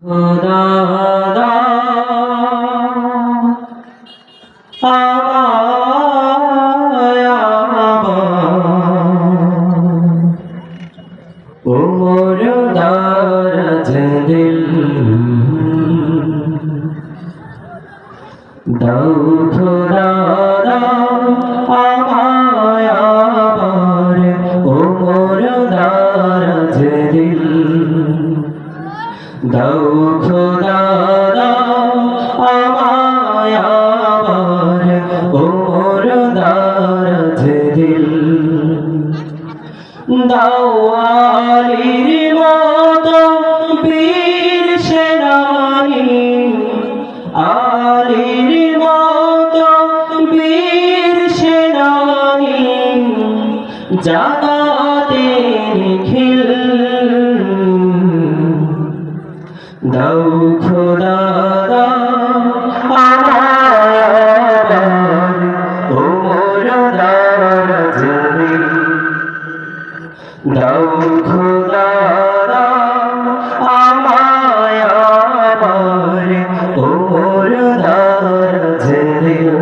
খোদা উমর দারাজ দিল দাও খোদা আমায় আবার উমর দারাজ দিল দাও খোদা আমায় আবার উমর দারাজ দিল দাও আলীর মতো বীর সেনানী আলীর মতো বীর সেনানী জাগাতে নিখিল দাও খোদা আমার উমর দারাজ দিল দাও খোদা আমায় আবার উমর দারাজ দিল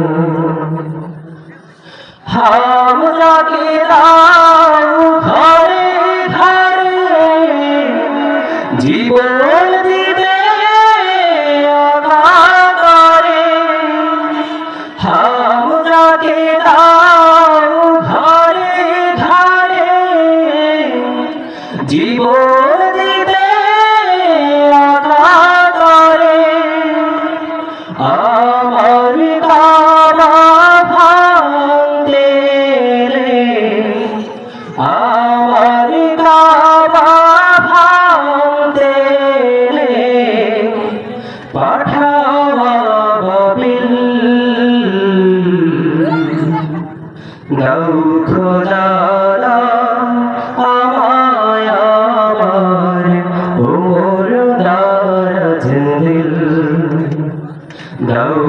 হামলাকে দাও ঘরে ঘরে জীবন দিতে অনাদরে হামলাকে দাও ঘরে ঘরে জীবন দিতে অনাদরে আমার কাবা ভাঙতে রে আমার কাবা ভাঙতে রে পাঠাওয়া বাবিল দাও খোদা আমায় আবার উমর দারাজ দিল দাও